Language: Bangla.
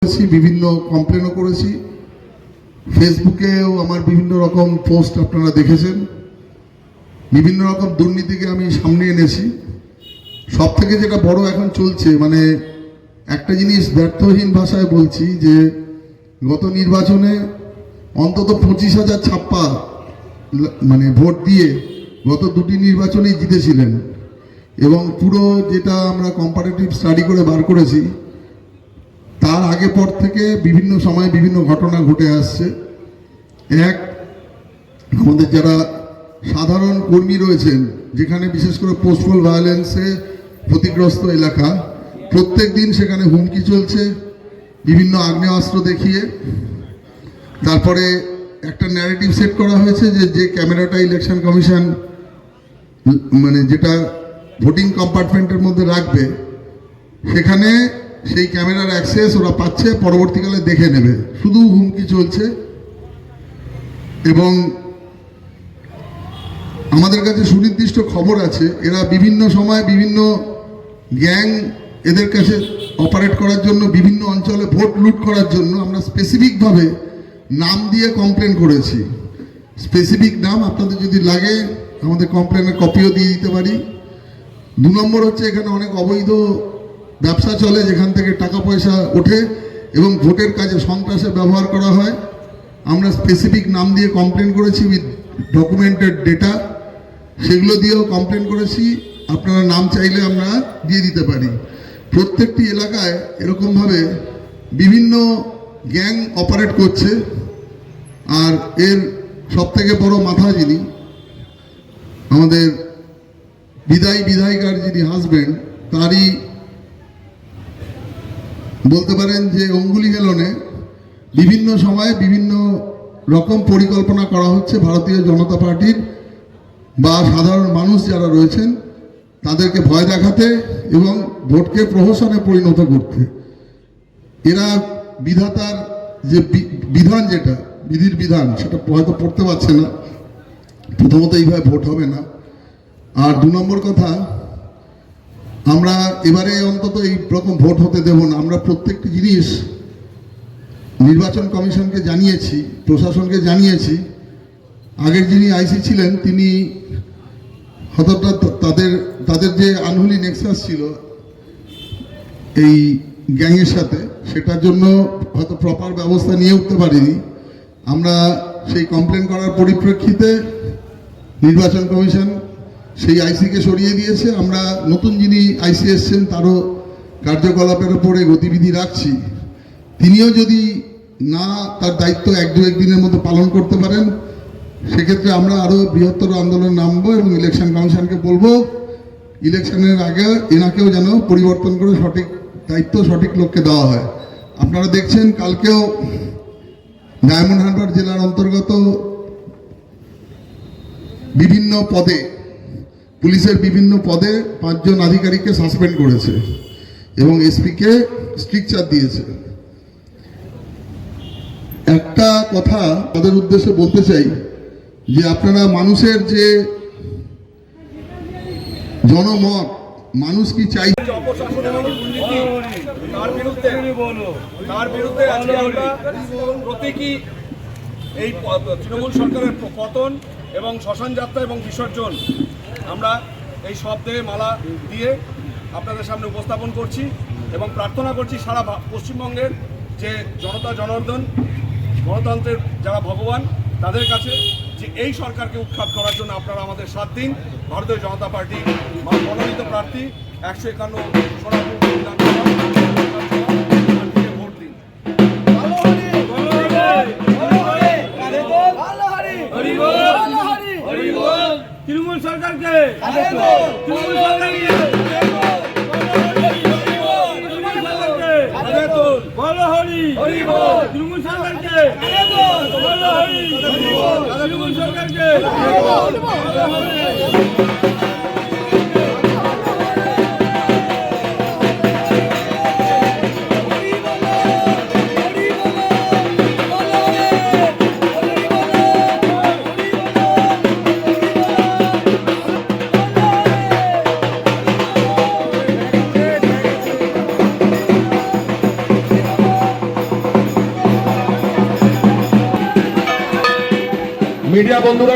করেছি, বিভিন্ন কমপ্লেনও করেছি। ফেসবুকেও আমার বিভিন্ন রকম পোস্ট আপনারা দেখেছেন। বিভিন্ন রকম দুর্নীতিকে আমি সামনে এনেছি। সব থেকে যেটা বড় এখন চলছে, মানে একটা জিনিস ব্যর্থহীন ভাষায় বলছি যে গত নির্বাচনে অন্তত 25,000 ছাপ্পা মানে ভোট দিয়ে গত দুটি নির্বাচনেই জিতেছিলেন, এবং পুরো যেটা আমরা কম্পারেটিভ স্টাডি করে বার করেছি তার আগে পর থেকে বিভিন্ন সময় বিভিন্ন ঘটনা ঘটে আসছে। এক, আমাদের যারা সাধারণ কর্মী রয়েছেন, যেখানে বিশেষ করে পোস্টপল ভায়োলেন্সে ক্ষতিগ্রস্ত এলাকা, প্রত্যেক দিন সেখানে হুমকি চলছে বিভিন্ন আগ্নেয়াস্ত্র দেখিয়ে। তারপরে একটা ন্যারেটিভ সেট করা হয়েছে যে যে ক্যামেরাটা ইলেকশন কমিশন মানে যেটা ভোটিং কম্পার্টমেন্টের মধ্যে রাখবে, সেখানে সেই ক্যামেরার অ্যাক্সেস ওরা পাচ্ছে, পরবর্তীকালে দেখে নেবে। শুধু হুমকি চলছে। এবং আমাদের কাছে সুনির্দিষ্ট খবর আছে এরা বিভিন্ন সময় বিভিন্ন গ্যাং এদের কাছে অপারেট করার জন্য বিভিন্ন অঞ্চলে ভোট লুট করার জন্য আমরা স্পেসিফিকভাবে নাম দিয়ে কমপ্লেন করেছি। স্পেসিফিক নাম আপনাদের যদি লাগে আমাদের কমপ্লেনের কপিও দিয়ে দিতে পারি। 2 নম্বর হচ্ছে এখানে অনেক অবৈধ ব্যবসা চলে, যেখান থেকে টাকা পয়সা ওঠে এবং ভোটের কাজে সন্ত্রাসে ব্যবহার করা হয়। আমরা স্পেসিফিক নাম দিয়ে কমপ্লেন করেছি উইথ ডকুমেন্টেড ডেটা, সেগুলো দিয়েও কমপ্লেন করেছি। আপনারা নাম চাইলে আমরা দিয়ে দিতে পারি। প্রত্যেকটি এলাকায় এরকমভাবে বিভিন্ন গ্যাং অপারেট করছে। আর এর সবথেকে বড় মাথা যিনি, আমাদের বিধায়িকার যিনি হাজব্যান্ড, তারই বলতে পারেন যে অঙ্গুলি হেলনে বিভিন্ন সময়ে বিভিন্ন রকম পরিকল্পনা করা হচ্ছে ভারতীয় জনতা পার্টির বা সাধারণ মানুষ যারা রয়েছেন তাদেরকে ভয় দেখাতে এবং ভোটকে প্রহসনে পরিণত করতে। এরা বিধাতার যে বিধান, যেটা বিধির বিধান, সেটা হয়তো পড়তে পারছে না। প্রথমত এইভাবে ভোট হবে না। আর 2 নম্বর কথা, আমরা এবারে অন্তত এই রকম ভোট হতে দেব না। আমরা প্রত্যেকটি জিনিস নির্বাচন কমিশনকে জানিয়েছি, প্রশাসনকে জানিয়েছি। আগের যিনি আইসি ছিলেন তিনি হঠাৎ তাদের যে আনহোলি নেক্সাস ছিল এই গ্যাংয়ের সাথে, সেটার জন্য হয়তো প্রপার ব্যবস্থা নিয়ে উঠতে পারিনি। আমরা সেই কমপ্লেন করার পরিপ্রেক্ষিতে নির্বাচন কমিশন সেই আইসিকে সরিয়ে দিয়েছে। আমরা নতুন যিনি আইসি এসছেন তারও কার্যকলাপের ওপরে গতিবিধি রাখছি। তিনিও যদি না তার দায়িত্ব 1-2 দিনের মধ্যে পালন করতে পারেন, সেক্ষেত্রে আমরা আরও বৃহত্তর আন্দোলন নামবো এবং ইলেকশন কমিশনকে বলবো ইলেকশনের আগে এনাকেও যেন পরিবর্তন করে সঠিক দায়িত্ব সঠিক লোককে দেওয়া হয়। আপনারা দেখছেন কালকেও ডায়মন্ড হারবার জেলার অন্তর্গত বিভিন্ন পদে, পুলিশের বিভিন্ন পদে 5 জন আধিকারিককে সাসপেন্ড করেছে এবং এসপিকে স্ট্রিকচার দিয়েছে। একটা কথা তাদের উদ্দেশ্যে বলতে চাই যে আপনারা মানুষের যে জনমত, মানুষ কি চাই, তার বিরুদ্ধে আজকে আমরা প্রতীকী এই তৃণমূল সরকারের পতন এবং শ্মশান যাত্রা এবং বিসর্জন আমরা এই শব্দে মালা দিয়ে আপনাদের সামনে উপস্থাপন করছি এবং প্রার্থনা করছি সারা পশ্চিমবঙ্গের যে জনতা জনার্দন, গণতন্ত্রের যারা ভগবান, তাদের কাছে যে এই সরকারকে উৎখাত করার জন্য আপনারা আমাদের সাথ দিন। ভারতীয় জনতা পার্টি মনোনীত প্রার্থী 151 সোনাপুর ভোট দিন। তৃণমূল সরকারকে, তৃণমূল সরকারকে বলো হরি, তৃণমূল সরকারকে বলো হরি, তৃণমূল সরকারকে। মিডিয়া বন্ধুরা